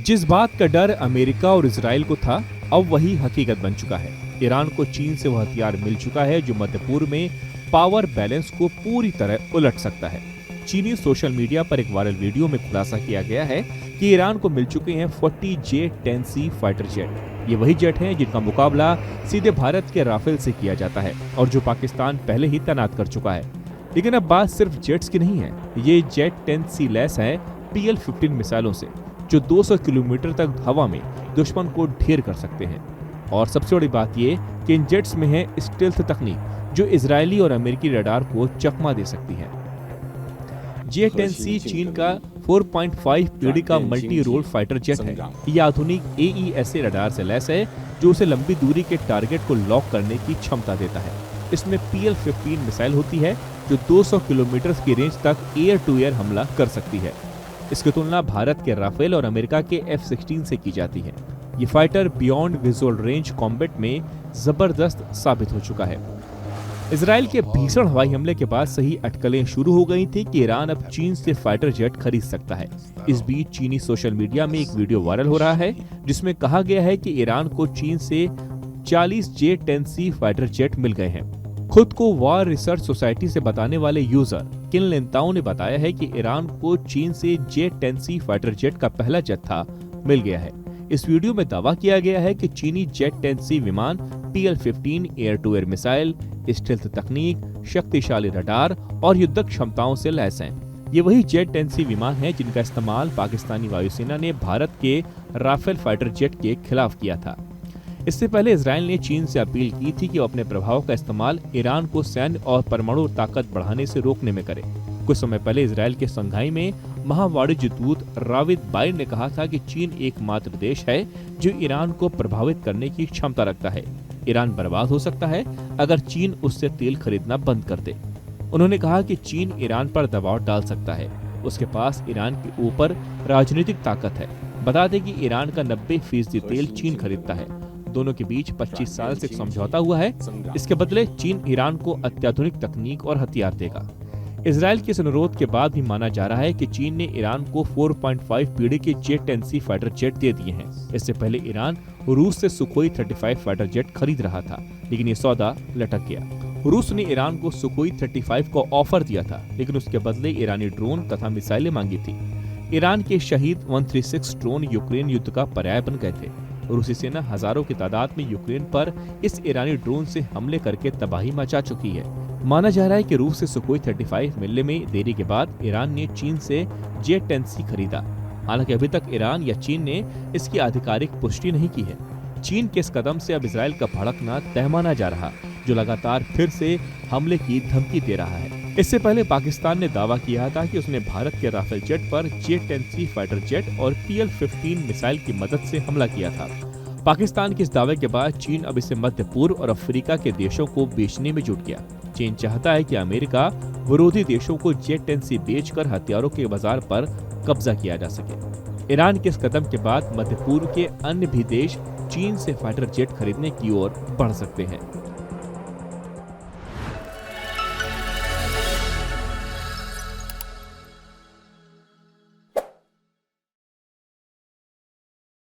जिस बात का डर अमेरिका और इजराइल को था, अब वही हकीकत बन चुका है। ईरान को चीन से वह हथियार मिल चुका है जो मध्य पूर्व में पावर बैलेंस को पूरी तरह उलट सकता है। चीनी सोशल मीडिया पर एक वायरल वीडियो में खुलासा किया गया है कि ईरान को मिल चुके हैं 40 J-10C फाइटर जेट। ये वही जेट हैं जिनका मुकाबला सीधे भारत के राफेल से किया जाता है और जो पाकिस्तान पहले ही तैनात कर चुका है। लेकिन अब बात सिर्फ जेट्स की नहीं है, ये J-10C लैस है PL-15 मिसाइलों से, जो 200 किलोमीटर तक हवा में दुश्मन को ढेर कर सकते हैं। और सबसे बड़ी बात ये कि इन जेट्स में है स्टेल्थ तकनीक, जो इजरायली और अमेरिकी रडार को चकमा दे सकती है। J-10C चीन का 4.5 पीढ़ी का मल्टी रोल फाइटर जेट है। यह आधुनिक AESA रडार से लैस है, जो उसे लंबी दूरी के टारगेट को लॉक करने की क्षमता देता है। इसमें PL-15 मिसाइल होती है, जो 200 किलोमीटर की रेंज तक एयर टू एयर हमला कर सकती है। इसकी तुलना भारत के राफेल और अमेरिका के F-16 से की जाती है। ये fighter beyond visual range combat में जबरदस्त साबित हो चुका है। इजराइल के भीषण हवाई हमले के बाद सही अटकलें शुरू हो गई थी कि ईरान अब चीन से फाइटर जेट खरीद सकता है। इस बीच चीनी सोशल मीडिया में एक वीडियो वायरल हो रहा है जिसमें कहा गया है कि ईरान को चीन से 40 J-10C फाइटर जेट मिल गए हैं। खुद को वॉर रिसर्च सोसाइटी से बताने वाले यूजर किन लेंताओं ने बताया है कि ईरान को चीन से J-10C फाइटर जेट का पहला जत्था मिल गया है। इस वीडियो में दावा किया गया है कि चीनी J-10C विमान PL-15 air to air missile, stealth तकनीक, शक्तिशाली रडार और युद्धक क्षमताओं से लैस हैं। ये वही J-10C विमान हैं जिनका इस्तेमाल पाकिस्तानी वायुसेना ने भारत के राफेल फाइटर जेट के खिलाफ किया था। इससे पहले इजराइल ने चीन से अपील की थी कि वो अपने प्रभाव का इस्तेमाल ईरान को सैन्य और परमाणु ताकत बढ़ाने से रोकने में करे। कुछ समय पहले इजराइल के संघाई में महावाणिज्य दूत राविद बायर ने कहा था कि चीन एकमात्र देश है जो ईरान को प्रभावित करने की क्षमता रखता है। ईरान बर्बाद हो सकता है अगर चीन उससे तेल खरीदना बंद कर दे। उन्होंने कहा कि चीन ईरान पर दबाव डाल सकता है। उसके पास ईरान के ऊपर राजनीतिक ताकत है। बता दें कि ईरान का 90% तेल चीन खरीदता है। दोनों के बीच 25 साल से समझौता हुआ है। इसके बदले चीन ईरान को अत्याधुनिक तकनीक और हथियार देगा। इजराइल के इस अनुरोध के बाद भी माना जा रहा है कि चीन ने ईरान को 4.5 पीढ़ी के J-10C फाइटर जेट दे दिए हैं। इससे पहले ईरान रूस से सुखोई 35 फाइटर जेट खरीद रहा था, लेकिन ये सौदा लटक गया। रूस ने ईरान को सुखोई 35 को ऑफर दिया था, लेकिन उसके बदले ईरानी ड्रोन तथा मिसाइलें मांगी थी। ईरान के शहीद 136 ड्रोन यूक्रेन युद्ध का पर्याय बन गए थे। रूसी सेना हजारों की तादाद में यूक्रेन पर इस ईरानी ड्रोन से हमले करके तबाही मचा चुकी है। माना जा रहा है कि रूस से सुखोई 35 मिलने में देरी के बाद ईरान ने चीन से J-10C खरीदा। हालांकि अभी तक ईरान या चीन ने इसकी आधिकारिक पुष्टि नहीं की है। चीन के इस कदम से अब इजराइल का भड़कना तय माना जा रहा, जो लगातार फिर से हमले की धमकी दे रहा है। इससे पहले पाकिस्तान ने दावा किया था कि उसने भारत के राफेल जेट पर J-10C फाइटर जेट और PL-15 मिसाइल की मदद से हमला किया था। पाकिस्तान के इस दावे के बाद चीन अब इसे मध्य पूर्व और अफ्रीका के देशों को बेचने में जुट गया। चीन चाहता है कि अमेरिका विरोधी देशों को J-10C बेचकर हथियारों के बाजार पर कब्जा किया जा सके। ईरान के इस कदम के बाद मध्य पूर्व के अन्य भी देश चीन से फाइटर जेट खरीदने की ओर बढ़ सकते हैं।